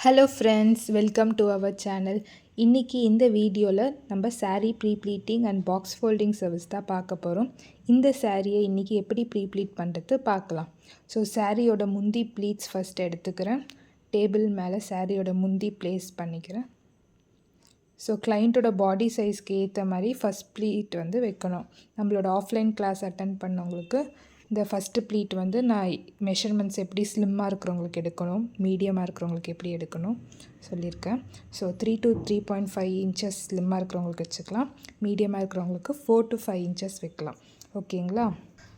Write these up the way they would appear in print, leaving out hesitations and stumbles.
Hello friends, welcome to our channel. இன்றைக்கி இந்த வீடியோவில் நம்ம saree pre pleating and box folding service தான் பார்க்க போகிறோம். இந்த சாரியை இன்றைக்கி எப்படி ப்ரீ ப்ளீட் பண்ணுறது பார்க்கலாம். ஸோ சாரியோட முந்தி ப்ளீட்ஸ் ஃபஸ்ட் எடுத்துக்கிறேன். டேபிள் மேலே சாரியோட முந்தி ப்ளேஸ் பண்ணிக்கிறேன். ஸோ கிளைண்ட்டோட பாடி சைஸ்க்கு ஏற்ற மாதிரி ஃபஸ்ட் ப்ளீட் வந்து வைக்கணும். நம்மளோட ஆஃப்லைன் கிளாஸ் அட்டன் பண்ணவங்களுக்கு இந்த ஃபஸ்ட்டு ப்ளீட் வந்து நான் மெஷர்மெண்ட்ஸ் எப்படி ஸ்லிம்மாக இருக்கிறவங்களுக்கு எடுக்கணும், மீடியமாக இருக்கிறவங்களுக்கு எப்படி எடுக்கணும் சொல்லியிருக்கேன். ஸோ 3 to 3.5 inches ஸ்லிம்மாக இருக்கிறவங்களுக்கு வச்சுக்கலாம். மீடியமாக இருக்கிறவங்களுக்கு 4 to 5 inches வைக்கலாம். ஓகேங்களா?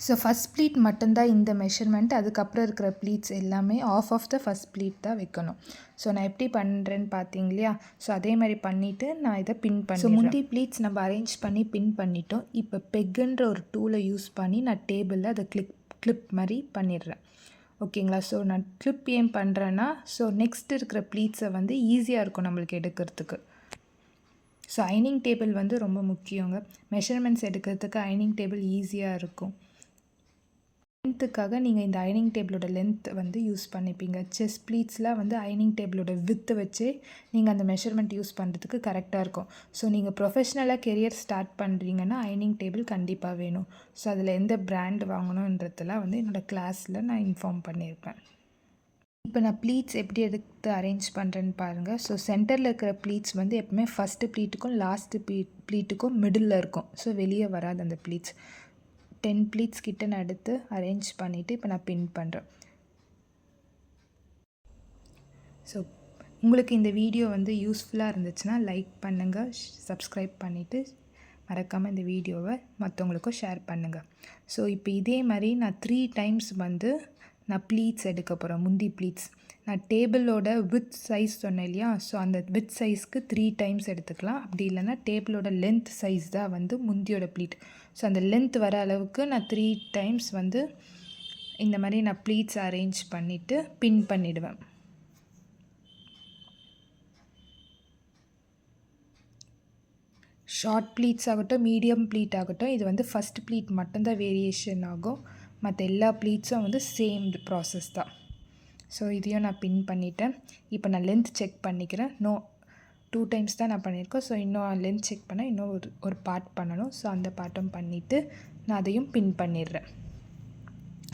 ஸோ ஃபஸ்ட் ப்ளீட் மட்டும்தான் இந்த மெஷர்மெண்ட். அதுக்கப்புறம் இருக்கிற ப்ளீட்ஸ் எல்லாமே ஆஃப் த ஃபஸ்ட் ப்ளீட் தான் வைக்கணும். ஸோ நான் எப்படி பண்ணுறேன்னு பார்த்தீங்க இல்லையா? ஸோ அதே மாதிரி பண்ணிவிட்டு நான் இதை பின் பண்ணி, ஸோ முந்தி ப்ளீட்ஸ் நம்ம அரேஞ்ச் பண்ணி பின் பண்ணிட்டோம். இப்போ பெக்குன்ற ஒரு டூலை யூஸ் பண்ணி நான் டேபிளில் அதை கிளிப் மாதிரி பண்ணிடுறேன். ஓகேங்களா? ஸோ நான் கிளிப் ஏன் பண்ணுறேன்னா, ஸோ நெக்ஸ்ட் இருக்கிற ப்ளீட்ஸை வந்து ஈஸியாக இருக்கும் நம்மளுக்கு எடுக்கிறதுக்கு. ஸோ அயனிங் டேபிள் வந்து ரொம்ப முக்கியங்க. மெஷர்மெண்ட்ஸ் எடுக்கிறதுக்கு அயனிங் டேபிள் ஈஸியாக இருக்கும். லென்த்துக்காக நீங்கள் இந்த அயனிங் டேபிளோட லென்த் வந்து யூஸ் பண்ணிப்பீங்க. செஸ்ட் ப்ளீட்ஸ்லாம் வந்து அயனிங் டேபிளோட வித்து வச்சு நீங்கள் அந்த மெஷர்மெண்ட் யூஸ் பண்ணுறதுக்கு கரெக்டாக இருக்கும். ஸோ நீங்கள் ப்ரொஃபஷ்னலாக கெரியர் ஸ்டார்ட் பண்ணுறீங்கன்னா அயனிங் டேபிள் கண்டிப்பாக வேணும். ஸோ அதில் எந்த பிராண்ட் வாங்கணுன்றதெல்லாம் வந்து என்னோடய கிளாஸில் நான் இன்ஃபார்ம் பண்ணியிருப்பேன். இப்போ நான் ப்ளீட்ஸ் எப்படி எடுத்து அரேஞ்ச் பண்ணுறேன்னு பாருங்கள். ஸோ சென்டரில் இருக்கிற ப்ளீட்ஸ் வந்து எப்பவுமே ஃபஸ்ட்டு ப்ளீட்டுக்கும் லாஸ்ட்டு ப்ளீட்டுக்கும் மிடில் இருக்கும். ஸோ வெளியே வராது அந்த ப்ளீட்ஸ். 10 ப்ளீட்ஸ் கிட்ட நான் எடுத்து அரேஞ்ச் பண்ணிவிட்டு இப்போ நான் பின் பண்ணுறேன். ஸோ உங்களுக்கு இந்த வீடியோ வந்து யூஸ்ஃபுல்லாக இருந்துச்சுன்னா லைக் பண்ணுங்கள், சப்ஸ்கிரைப் பண்ணிவிட்டு மறக்காமல் இந்த வீடியோவை மற்றவங்களுக்கும் ஷேர் பண்ணுங்கள். ஸோ இப்போ இதே மாதிரி நான் 3 times வந்து நான் ப்ளீட்ஸ் எடுக்க போகிறேன். முந்தி ப்ளீட்ஸ் நான் டேபிளோட வித் சைஸ் சொன்னேன் இல்லையா? ஸோ அந்த வித் சைஸ்க்கு 3 times எடுத்துக்கலாம். அப்படி இல்லைன்னா டேபிளோட லென்த் சைஸ் தான் வந்து முந்தியோட ப்ளீட். ஸோ அந்த லென்த் வர அளவுக்கு நான் 3 times வந்து இந்த மாதிரி நான் ப்ளீட்ஸ் அரேஞ்ச் பண்ணிவிட்டு பின் பண்ணிவிடுவேன். ஷார்ட் ப்ளீட்ஸ் ஆகட்டும், மீடியம் ப்ளீட் ஆகட்டும், இது வந்து ஃபஸ்ட் ப்ளீட் மட்டும்தான் வேரியேஷன் ஆகும். மற்ற எல்லா ப்ளீட்ஸும் வந்து சேம் ப்ராசஸ் தான். ஸோ இதையும் நான் பின் பண்ணிட்டேன். இப்போ நான் லென்த் செக் பண்ணிக்கிறேன். 2 times தான் நான் பண்ணியிருக்கேன். ஸோ இன்னும் லென்த் செக் பண்ணால் இன்னும் ஒரு பார்ட் பண்ணணும். ஸோ அந்த பார்ட்டும் பண்ணிவிட்டு நான் அதையும் பின் பண்ணிடுறேன்.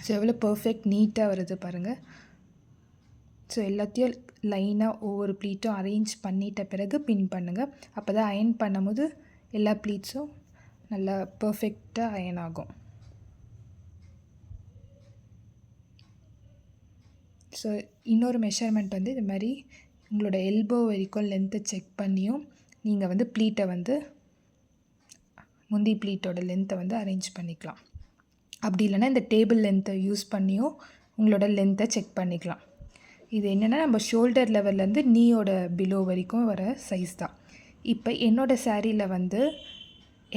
ஸோ எவ்வளோ பர்ஃபெக்ட் நீட்டாக வருது பாருங்கள். ஸோ எல்லாத்தையும் லைனாக ஒவ்வொரு ப்ளீட்டும் அரேஞ்ச் பண்ணிட்ட பிறகு பின் பண்ணுங்கள். அப்போ தான் அயன் பண்ணும்போது எல்லா ப்ளீட்ஸும் நல்லா பர்ஃபெக்டாக அயன் ஆகும். ஸோ இன்னொரு மெஷர்மெண்ட் வந்து இது மாதிரி உங்களோட எல்போ வரைக்கும் லென்த்தை செக் பண்ணியும் நீங்கள் வந்து ப்ளீட்டை வந்து முந்தி ப்ளீட்டோட லென்த்தை வந்து அரேஞ்ச் பண்ணிக்கலாம். அப்படி இல்லைன்னா இந்த டேபிள் லென்த்தை யூஸ் பண்ணியும் உங்களோட லென்த்தை செக் பண்ணிக்கலாம். இது என்னென்னா நம்ம ஷோல்டர் லெவல்லேருந்து நீயோட பிலோ வரைக்கும் வர சைஸ் தான். இப்போ என்னோடய சாரியில் வந்து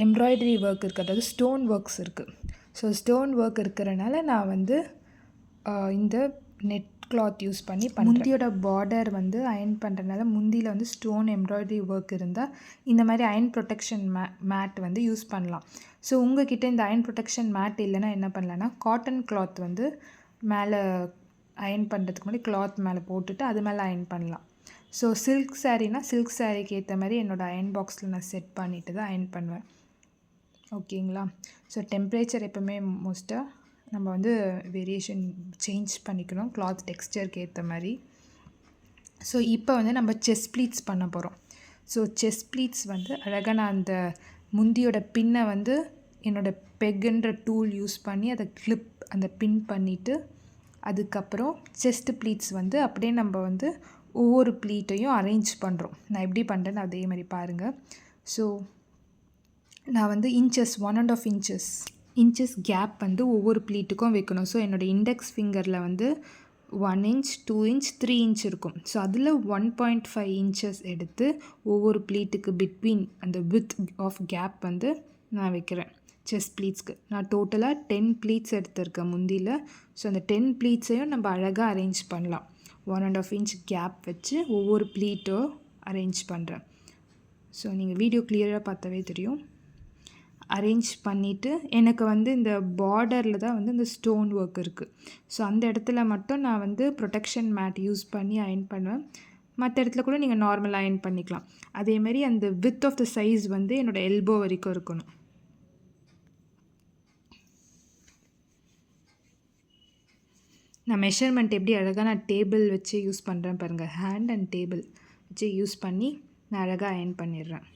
எம்ப்ராய்டரி ஒர்க் இருக்குது, அதாவது ஸ்டோன் ஒர்க்ஸ் இருக்குது. ஸோ ஸ்டோன் ஒர்க் இருக்கிறனால நான் வந்து இந்த நெட் கிளாத் யூஸ் பண்ணி முந்தியோட பார்டர் வந்து அயன் பண்ணுறதுனால முந்தியில் வந்து ஸ்டோன் எம்ப்ராய்டரி ஒர்க் இருந்தால் இந்த மாதிரி அயன் ப்ரொடெக்ஷன் மேட் வந்து யூஸ் பண்ணலாம். ஸோ உங்ககிட்ட இந்த அயன் ப்ரொடெக்ஷன் மேட் இல்லைன்னா என்ன பண்ணலான்னா காட்டன் கிளாத் வந்து மேலே அயன் பண்ணுறதுக்கு முன்னாடி கிளாத் மேலே போட்டுட்டு அது மேலே அயன் பண்ணலாம். ஸோ சில்க் சாரீனா சில்க் சாரீக்கு ஏற்ற மாதிரி என்னோடய அயன் பாக்ஸில் நான் செட் பண்ணிவிட்டு தான் அயன் பண்ணுவேன். ஓகேங்களா? ஸோ டெம்பரேச்சர் எப்போவுமே மோஸ்ட்டாக நம்ம வந்து வேரியேஷன் சேஞ்ச் பண்ணிக்கணும் கிளாத் டெக்ஸ்டருக்கு ஏற்ற மாதிரி. ஸோ இப்போ வந்து நம்ம செஸ்ட் ப்ளீட்ஸ் பண்ண போகிறோம். ஸோ செஸ்ட் ப்ளீட்ஸ் வந்து அழகாக நான் அந்த முந்தியோட பின்னை வந்து என்னோடய பெக்குன்ற டூல் யூஸ் பண்ணி அதை அந்த பின் பண்ணிவிட்டு அதுக்கப்புறம் செஸ்ட் ப்ளீட்ஸ் வந்து அப்படியே நம்ம வந்து ஒவ்வொரு ப்ளீட்டையும் அரேஞ்ச் பண்ணுறோம். நான் எப்படி பண்ணுறேன்னு அதே மாதிரி பாருங்கள். ஸோ நான் வந்து இன்ச்சஸ் 1.5 inches கேப் வந்து ஒவ்வொரு ப்ளீட்டுக்கும் வைக்கணும். ஸோ என்னோடய இண்டெக்ஸ் ஃபிங்கரில் வந்து 1 inch, 2 inch, 3 inch இருக்கும். ஸோ அதில் 1.5 inches எடுத்து ஒவ்வொரு ப்ளீட்டுக்கு பிட்வீன் அந்த வித் ஆஃப் கேப் வந்து நான் வைக்கிறேன். செஸ்ட் ப்ளீட்ஸ்க்கு நான் டோட்டலாக 10 ப்ளீட்ஸ் எடுத்திருக்கேன் முந்தியில். ஸோ அந்த 10 ப்ளீட்ஸையும் நம்ம அழகாக அரேஞ்ச் பண்ணலாம். 1.5 inch கேப் வச்சு ஒவ்வொரு ப்ளீட்டும் அரேஞ்ச் பண்ணுறேன். ஸோ நீங்கள் வீடியோ கிளியராக பார்த்தாவே தெரியும். அரேஞ்ச் பண்ணிவிட்டு எனக்கு வந்து இந்த பார்டரில் தான் வந்து இந்த ஸ்டோன் ஒர்க் இருக்குது. ஸோ அந்த இடத்துல மட்டும் நான் வந்து ப்ரொடெக்ஷன் மேட் யூஸ் பண்ணி அயன் பண்ணுவேன். மற்ற இடத்துல கூட நீங்கள் நார்மல் அயர்ன் பண்ணிக்கலாம். அதேமாதிரி அந்த வித் ஆஃப் த சைஸ் வந்து என்னோடய எல்போ வரைக்கும் இருக்கணும். நான் மெஷர்மெண்ட் எப்படி அழகாக நான் டேபிள் வச்சு யூஸ் பண்ணுறேன் பாருங்கள். ஹேண்ட் அண்ட் டேபிள் வச்சு யூஸ் பண்ணி நான் அழகாக அயர்ன் பண்ணிடுறேன்.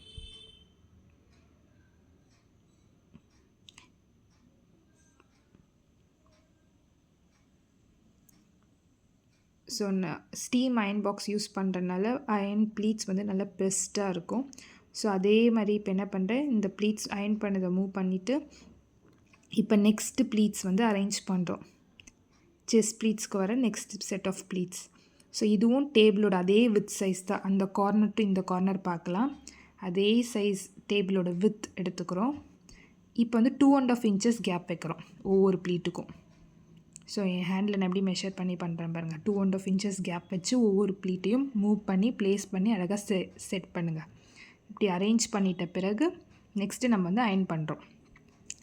ஸோ நான் ஸ்டீம் அயர்ன் பாக்ஸ் யூஸ் பண்ணுறதுனால அயர்ன் ப்ளீட்ஸ் வந்து நல்லா பெஸ்ட்டாக இருக்கும். ஸோ அதே மாதிரி இப்போ என்ன பண்ணுறேன், இந்த ப்ளீட்ஸ் அயர்ன் பண்ணதை மூவ் பண்ணிவிட்டு இப்போ நெக்ஸ்ட்டு ப்ளீட்ஸ் வந்து அரேஞ்ச் பண்ணுறோம். செஸ்ட் ப்ளீட்ஸ்க்கு வர next set of pleats. So இதுவும் டேபிளோட அதே வித் சைஸ் தான். அந்த கார்னர் டு இந்த கார்னர் பார்க்கலாம். அதே சைஸ் டேபிளோட வித் எடுத்துக்கிறோம். இப்போ வந்து 2.5 inches கேப் வைக்கிறோம் ஒவ்வொரு ப்ளீட்டுக்கும். ஸோ என் ஹேண்டில் நான் எப்படி மெஷர் பண்ணி பண்ணுறேன் பாருங்கள். 2.5 inches கேப் வச்சு ஒவ்வொரு ப்ளீட்டையும் மூவ் பண்ணி ப்ளேஸ் பண்ணி அழகாக செட் பண்ணுங்கள். இப்படி அரேஞ்ச் பண்ணிட்ட பிறகு நெக்ஸ்ட்டு நம்ம வந்து அயர்ன் பண்ணுறோம்.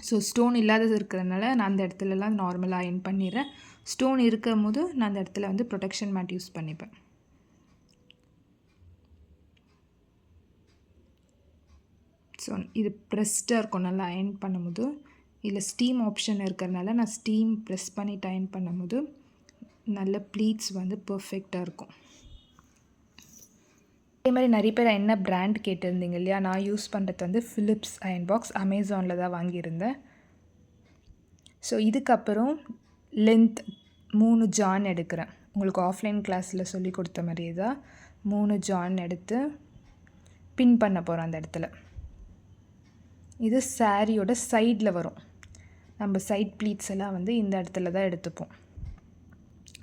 ஸோ ஸ்டோன் இல்லாதது இருக்கிறதுனால நான் அந்த இடத்துலலாம் நார்மலாக அயர்ன் பண்ணிடுறேன். ஸ்டோன் இருக்கும் போது நான் அந்த இடத்துல வந்து ப்ரொடெக்ஷன் மேட் யூஸ் பண்ணிப்பேன். ஸோ இது ப்ரெஸ்டாக இருக்கும் நல்லா அயர்ன் பண்ணும்போது. இதில் ஸ்டீம் ஆப்ஷன் இருக்கிறதுனால நான் ஸ்டீம் ப்ரெஸ் பண்ணிவிட்டு அயர்ன் பண்ணும்போது நல்ல ப்ளீட்ஸ் வந்து பர்ஃபெக்டாக இருக்கும். அதே மாதிரி நிறைய பேர் என்ன பிராண்ட் கேட்டிருந்தீங்க இல்லையா. நான் யூஸ் பண்ணுறது வந்து ஃபிலிப்ஸ் அயர்ன் பாக்ஸ். அமேசானில் தான் வாங்கியிருந்தேன். ஸோ இதுக்கப்புறம் லென்த் 3 ஜான் எடுக்கிறேன். உங்களுக்கு ஆஃப்லைன் கிளாஸில் சொல்லி கொடுத்த மாதிரியே தான் 3 ஜான் எடுத்து பின் பண்ண போகிறோம் அந்த இடத்துல. இது சாரியோட சைடில் வரும். நம்ம சைட் ப்ளீட்ஸ் எல்லாம் வந்து இந்த இடத்துல தான் எடுத்துப்போம்.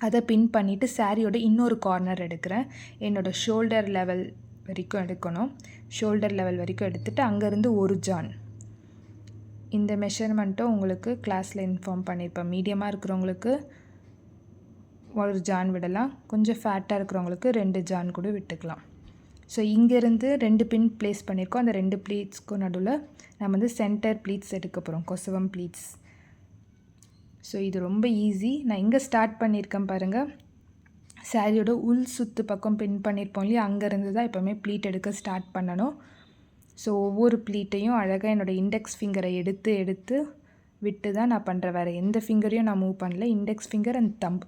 அதை பின் பண்ணிவிட்டு சாரியோட இன்னொரு கார்னர் எடுக்கிறேன். என்னோடய ஷோல்டர் லெவல் வரைக்கும் எடுக்கணும். ஷோல்டர் லெவல் வரைக்கும் எடுத்துகிட்டு அங்கேருந்து 1 ஜான். இந்த மெஷர்மெண்ட்டும் உங்களுக்கு கிளாஸில் இன்ஃபார்ம் பண்ணியிருப்பேன். மீடியமாக இருக்கிறவங்களுக்கு 1 ஜான் விடலாம். கொஞ்சம் ஃபேட்டாக இருக்கிறவங்களுக்கு 2 ஜான் கூட விட்டுக்கலாம். ஸோ இங்கேருந்து 2 பின் ப்ளேஸ் பண்ணியிருக்கோம். அந்த 2 ப்ளீட்ஸ்க்கும் நடுவில் நம்ம வந்து சென்டர் ப்ளீட்ஸ் எடுக்க போகிறோம், கொசவம் ப்ளீட்ஸ். ஸோ இது ரொம்ப ஈஸி. நான் இங்கே ஸ்டார்ட் பண்ணியிருக்கேன் பாருங்கள். சாரியோட உள் சுற்று பக்கம் பின் பண்ணியிருப்போம் இல்லையா, அங்கேருந்து தான் எப்போவுமே ப்ளீட் எடுக்க ஸ்டார்ட் பண்ணணும். ஸோ ஒவ்வொரு ப்ளீட்டையும் அழகாக என்னோடய இண்டெக்ஸ் ஃபிங்கரை எடுத்து விட்டு தான் நான் பண்ணுறேன். வேறு எந்த ஃபிங்கரையும் நான் மூவ் பண்ணல. Index finger and thumb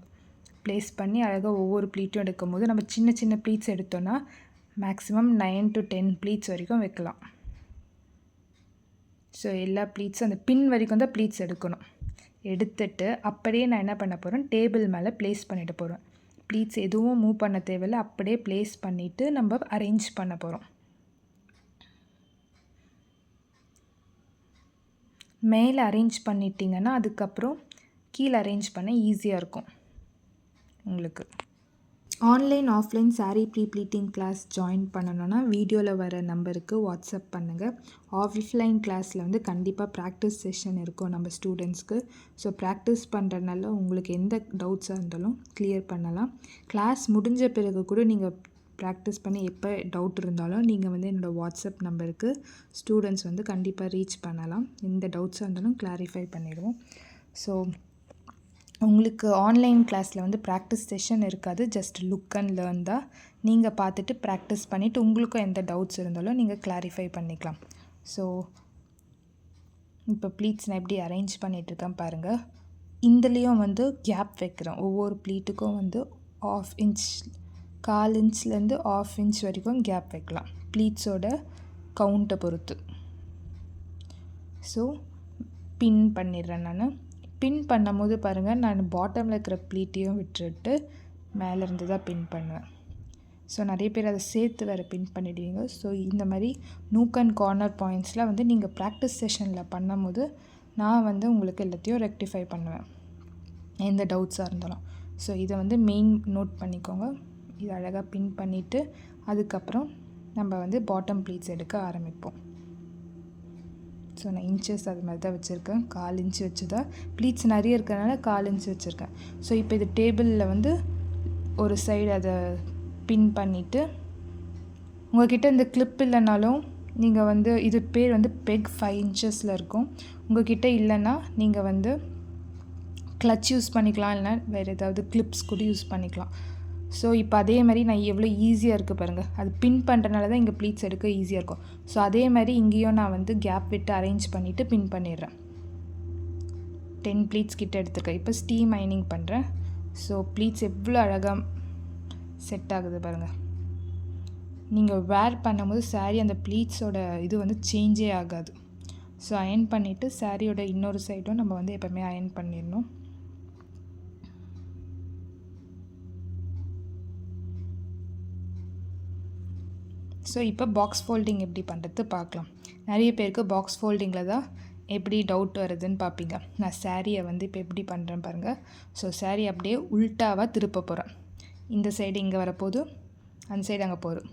place பண்ணி அழகாக ஒவ்வொரு ப்ளீட்டும் எடுக்கும் போது நம்ம சின்ன சின்ன ப்ளீட்ஸ் எடுத்தோன்னா மேக்ஸிமம் 9 to 10 ப்ளீட்ஸ் வரைக்கும் வைக்கலாம். ஸோ எல்லா ப்ளீட்ஸும் அந்த பின் வரைக்கும் தான் ப்ளீட்ஸ் எடுக்கணும். எடுத்துட்டு அப்படியே நான் என்ன பண்ண போகிறேன், டேபிள் மேலே ப்ளேஸ் பண்ணிட்டு போகிறேன். ப்ளீட்ஸ் எதுவும் மூவ் பண்ண தேவையில்லை. அப்படியே ப்ளேஸ் பண்ணிவிட்டு நம்ம அரேஞ்ச் பண்ண போகிறோம். மேலே அரேஞ்ச் பண்ணிட்டீங்கன்னா அதுக்கப்புறம் கீழே அரேஞ்ச் பண்ண ஈஸியாக இருக்கும் உங்களுக்கு. Online offline sari pleating class join பண்ணணுன்னா வீடியோவில் வர நம்பருக்கு வாட்ஸ்அப் பண்ணுங்கள். ஆஃப்லைன் கிளாஸில் வந்து கண்டிப்பாக ப்ராக்டிஸ் செஷன் இருக்கும் நம்ம ஸ்டூடெண்ட்ஸ்க்கு. ஸோ ப்ராக்டிஸ் பண்ணுறதுனால உங்களுக்கு எந்த டவுட்ஸாக இருந்தாலும் கிளியர் பண்ணலாம். கிளாஸ் முடிஞ்ச பிறகு கூட நீங்கள் ப்ராக்டிஸ் பண்ணி எப்போ டவுட் இருந்தாலும் நீங்கள் வந்து என்னோடய வாட்ஸ்அப் நம்பருக்கு ஸ்டூடெண்ட்ஸ் வந்து கண்டிப்பாக ரீச் பண்ணலாம். எந்த டவுட்ஸாக இருந்தாலும் கிளாரிஃபை பண்ணிடுவோம். ஸோ உங்களுக்கு ஆன்லைன் கிளாஸில் வந்து ப்ராக்டிஸ் செஷன் இருக்காது. ஜஸ்ட் லுக் அண்ட் லேர்ன் தான். நீங்கள் பார்த்துட்டு ப்ராக்டிஸ் பண்ணிவிட்டு உங்களுக்கும் எந்த டவுட்ஸ் இருந்தாலும் நீங்கள் கிளாரிஃபை பண்ணிக்கலாம். ஸோ இப்போ ப்ளீட்ஸ் நான் எப்படி அரேஞ்ச் பண்ணிகிட்ருக்கேன் பாருங்கள். இதுலேயும் வந்து கேப் வைக்கிறேன். ஒவ்வொரு ப்ளீட்டுக்கும் வந்து 1/2 inch 1/4 inchலேருந்து 1/2 inch வரைக்கும் கேப் வைக்கலாம், ப்ளீட்ஸோட கவுண்ட்டை பொறுத்து. ஸோ பின் பண்ணிடுறேன். நான் பின் பண்ணும் போது பாருங்கள், நான் பாட்டமில் இருக்கிற ப்ளீட்டையும் விட்டுட்டு மேலேருந்து தான் பின் பண்ணுவேன். ஸோ நிறைய பேர் அதை சேர்த்து வேறு பின் பண்ணிடுவீங்க. ஸோ இந்த மாதிரி நூக் அண்ட் கார்னர் பாயிண்ட்ஸில் வந்து நீங்கள் ப்ராக்டிஸ் செஷனில் பண்ணும் போது நான் வந்து உங்களுக்கு எல்லாத்தையும் ரெக்டிஃபை பண்ணுவேன், எந்த டவுட்ஸாக இருந்தாலும். ஸோ இதை வந்து மெயின் நோட் பண்ணிக்கோங்க. இது அழகாக பின் பண்ணிவிட்டு அதுக்கப்புறம் நம்ம வந்து பாட்டம் ப்ளீட்ஸ் எடுக்க ஆரம்பிப்போம். ஸோ நான் இன்ச்சஸ் அது மாதிரி தான் வச்சுருக்கேன். 1/4 inch வச்சு தான். ப்ளீட்ஸ் நிறைய இருக்கிறதுனால 1/4 inch வச்சுருக்கேன். ஸோ இப்போ இது டேபிளில் வந்து ஒரு சைடு அதை பின் பண்ணிவிட்டு, உங்கள்கிட்ட இந்த கிளிப் இல்லைனாலும் நீங்கள் வந்து இது பேர் வந்து பெக் 5 inchஸில் இருக்கும். உங்கள்கிட்ட இல்லைன்னா நீங்கள் வந்து கிளச் யூஸ் பண்ணிக்கலாம், இல்லைனா வேறு ஏதாவது கிளிப்ஸ் கூட யூஸ் பண்ணிக்கலாம். ஸோ இப்போ அதே மாதிரி நான் எவ்வளோ ஈஸியாக இருக்குது பாருங்கள், அது பின் பண்ணுறனால தான் இங்கே ப்ளீட்ஸ் எடுக்க ஈஸியாக இருக்கும். ஸோ அதே மாதிரி இங்கேயும் நான் வந்து கேப் விட்டு அரேஞ்ச் பண்ணிவிட்டு பின் பண்ணிடுறேன். 10 ப்ளீட்ஸ் கிட்ட எடுத்துருக்கேன். இப்போ ஸ்டீம் அயனிங் பண்ணுறேன். ஸோ ப்ளீட்ஸ் எவ்வளோ அழகாக செட் ஆகுது பாருங்கள். நீங்கள் வேர் பண்ணும்போது சாரீ அந்த ப்ளீட்ஸோட இது வந்து சேஞ்சே ஆகாது. ஸோ அயன் பண்ணிவிட்டு சாரியோட இன்னொரு சைடும் நம்ம வந்து எப்போவுமே அயன் பண்ணிடணும். ஸோ இப்போ பாக்ஸ் ஃபோல்டிங் எப்படி பண்ணுறது பார்க்கலாம். நிறைய பேருக்கு பாக்ஸ் ஃபோல்டிங்கில் தான் எப்படி டவுட் வருதுன்னு பார்ப்பீங்க. நான் சாரியை வந்து இப்போ எப்படி பண்ணுறேன் பாருங்கள். ஸோ சாரீ அப்படியே உல்ட்டாவாக திருப்ப போகிறேன். இந்த சைடு இங்கே வரப்போகுது, அந்த சைடு அங்கே போகுது.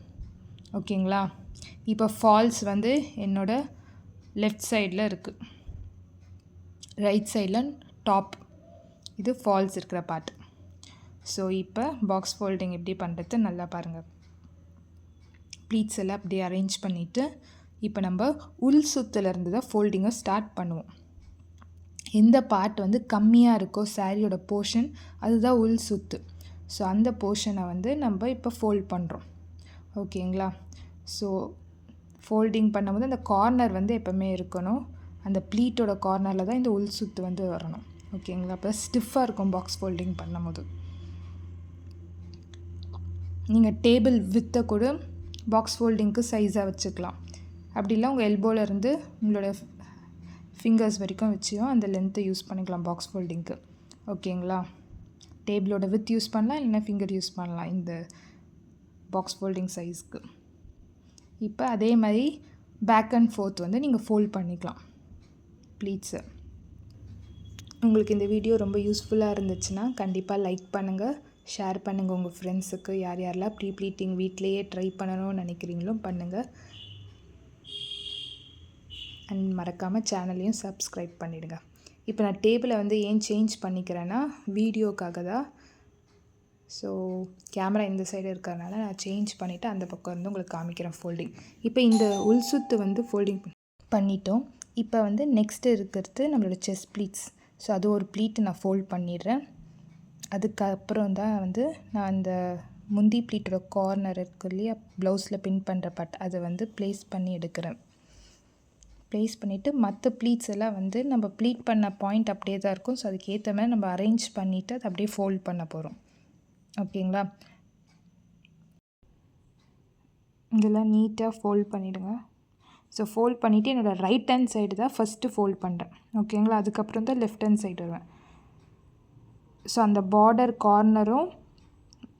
ஓகேங்களா? இப்போ ஃபால்ஸ் வந்து என்னோடய லெஃப்ட் சைடில் இருக்குது, ரைட் சைடில் டாப், இது ஃபால்ஸ் இருக்கிற பார்ட். ஸோ இப்போ பாக்ஸ் ஃபோல்டிங் எப்படி பண்ணுறது நல்லா பாருங்கள். ப்ளீட்ஸ் எல்லாம் அப்படியே அரேஞ்ச் பண்ணிவிட்டு இப்போ நம்ம உள் சுற்றுலேருந்து தான் ஃபோல்டிங்கை ஸ்டார்ட் பண்ணுவோம். எந்த பார்ட் வந்து கம்மியாக இருக்கோ சாரியோட போர்ஷன், அதுதான் உள் சுற்று. ஸோ அந்த போர்ஷனை வந்து நம்ம இப்போ ஃபோல்ட் பண்ணுறோம். ஓகேங்களா? ஸோ ஃபோல்டிங் பண்ணும்போது அந்த கார்னர் வந்து எப்போவுமே இருக்கணும். அந்த ப்ளீட்டோட கார்னரில் தான் இந்த உள் சுற்று வந்து வரணும். ஓகேங்களா? அப்போ ஸ்டிஃபாக இருக்கும் பாக்ஸ் ஃபோல்டிங் பண்ணும்போது. நீங்கள் டேபிள் வித்தை கூட பாக்ஸ் ஃபோல்டிங்க்கு சைஸாக வச்சுக்கலாம். அப்படி இல்லை உங்கள் எல்போலேருந்து உங்களோட ஃபிங்கர்ஸ் வரைக்கும் வச்சியும் அந்த லென்த்தை யூஸ் பண்ணிக்கலாம் பாக்ஸ் ஃபோல்டிங்க்கு. ஓகேங்களா? டேபிளோட வித் யூஸ் பண்ணலாம், இல்லைன்னா ஃபிங்கர் யூஸ் பண்ணலாம் இந்த பாக்ஸ் ஃபோல்டிங் சைஸ்க்கு. இப்போ அதே மாதிரி பேக் அண்ட் ஃபோர்த் வந்து நீங்கள் ஃபோல்ட் பண்ணிக்கலாம் ப்ளீட்ஸை. உங்களுக்கு இந்த வீடியோ ரொம்ப யூஸ்ஃபுல்லாக இருந்துச்சுன்னா கண்டிப்பாக லைக் பண்ணுங்கள், ஷேர் பண்ணுங்கள் உங்கள் ஃப்ரெண்ட்ஸுக்கு. யார் யாரெல்லாம் ப்ரீ ப்ளீட்டிங் வீட்டிலையே ட்ரை பண்ணணும்னு நினைக்கிறீங்களோ பண்ணுங்கள். அண்ட் மறக்காமல் சேனலையும் சப்ஸ்கிரைப் பண்ணிவிடுங்க. இப்போ நான் டேபிளை வந்து ஏன் சேஞ்ச் பண்ணிக்கிறேன்னா வீடியோக்காக தான். ஸோ கேமரா இந்த சைடு இருக்கிறதுனால நான் சேஞ்ச் பண்ணிவிட்டு அந்த பக்கம் இருந்து உங்களுக்கு காமிக்கிறேன் ஃபோல்டிங். இப்போ இந்த உள் சுத்து வந்து ஃபோல்டிங் பண்ணிட்டோம். இப்போ வந்து நெக்ஸ்ட்டு இருக்கிறது நம்மளோட செஸ்ட் ப்ளீட்ஸ். ஸோ அது ஒரு ப்ளீட்டு நான் ஃபோல்ட் பண்ணிடுறேன். அதுக்கப்புறம் தான் வந்து நான் அந்த முந்தி ப்ளீட்டோட கார்னர் இருக்கு இல்லையா, ப்ளவுஸில் பின் பண்ணுற பார்ட், அதை வந்து ப்ளேஸ் பண்ணி எடுக்கிறேன். ப்ளேஸ் பண்ணிவிட்டு மற்ற ப்ளீட்ஸ் எல்லாம் வந்து நம்ம ப்ளீட் பண்ண பாயிண்ட் அப்படியே தான் இருக்கும். ஸோ அதுக்கேற்ற மாதிரி நம்ம அரேஞ்ச் பண்ணிவிட்டு அதை அப்படியே ஃபோல்ட் பண்ண போகிறோம். ஓகேங்களா? இதெல்லாம் நீட்டாக ஃபோல்ட் பண்ணிவிடுங்க. ஸோ ஃபோல்ட் பண்ணிவிட்டு என்னோடய ரைட் ஹேண்ட் சைடு தான் ஃபஸ்ட்டு ஃபோல்ட் பண்ணுறேன். ஓகேங்களா? அதுக்கப்புறம் தான் லெஃப்ட் ஹேண்ட் சைடு வருவேன். ஸோ அந்த பார்டர் கார்னரும்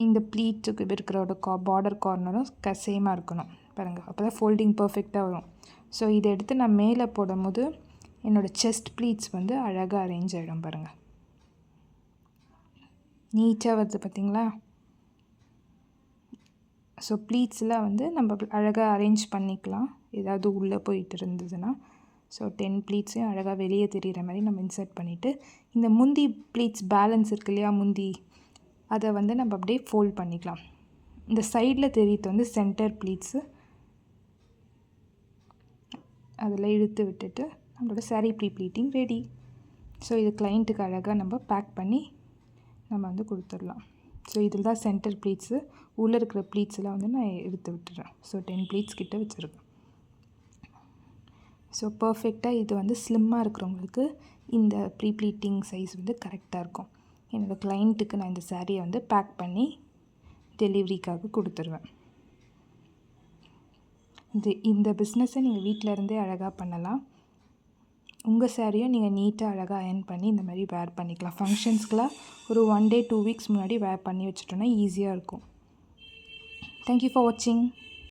இந்த ப்ளீட்டுக்கு இருக்கிறோட பார்டர் கார்னரும் சேமாக இருக்கணும் பாருங்கள். அப்போ தான் ஃபோல்டிங் பர்ஃபெக்டாக வரும். ஸோ இதை எடுத்து நான் மேலே போடும்போது என்னோடய செஸ்ட் ப்ளீட்ஸ் வந்து அழகாக அரேஞ்ச் ஆகிடும் பாருங்கள். நீட்டாக வருது பார்த்திங்களா? ஸோ ப்ளீட்ஸ்லாம் வந்து நம்ம அழகாக அரேஞ்ச் பண்ணிக்கலாம், ஏதாவது உள்ளே போயிட்டு இருந்ததுன்னா. ஸோ 10 ப்ளீட்ஸையும் அழகாக வெளியே தெரிகிற மாதிரி நம்ம இன்சர்ட் பண்ணிவிட்டு இந்த முந்தி ப்ளீட்ஸ் பேலன்ஸ் இருக்கு இல்லையா, முந்தி, அதை வந்து நம்ம அப்படியே ஃபோல்ட் பண்ணிக்கலாம். இந்த சைடில் தெரியுது வந்து சென்டர் ப்ளீட்ஸு, அதில் இழுத்து விட்டுட்டு நம்மளோட sari pre pleating ready. So இது கிளைண்ட்டுக்கு அழகாக நம்ம பேக் பண்ணி நம்ம வந்து கொடுத்துடலாம். ஸோ இதில் தான் சென்டர் ப்ளீட்ஸு, உள்ளே இருக்கிற ப்ளீட்ஸ்லாம் வந்து நான் எடுத்து விட்டுறேன். ஸோ 10 ப்ளீட்ஸ் கிட்ட வச்சுருக்கேன். ஸோ பர்ஃபெக்டாக இது வந்து ஸ்லிம்மாக இருக்கிறவங்களுக்கு இந்த ப்ரீ ப்ளீட்டிங் சைஸ் வந்து கரெக்டாக இருக்கும். என்னோடய கிளைண்ட்டுக்கு நான் இந்த சாரியை வந்து பேக் பண்ணி டெலிவரிக்காக கொடுத்துருவேன். இந்த பிஸ்னஸை நீங்கள் வீட்டில் இருந்தே அழகாக பண்ணலாம். உங்கள் சாரியும் நீங்கள் நீட்டாக அழகாக அயர்ன் பண்ணி இந்த மாதிரி வேர் பண்ணிக்கலாம். ஃபங்க்ஷன்ஸ்க்கெலாம் ஒரு 1 day 2 weeks முன்னாடி வேர் பண்ணி வச்சுட்டோன்னா ஈஸியாக இருக்கும். தேங்க்யூ ஃபார் வாட்சிங்.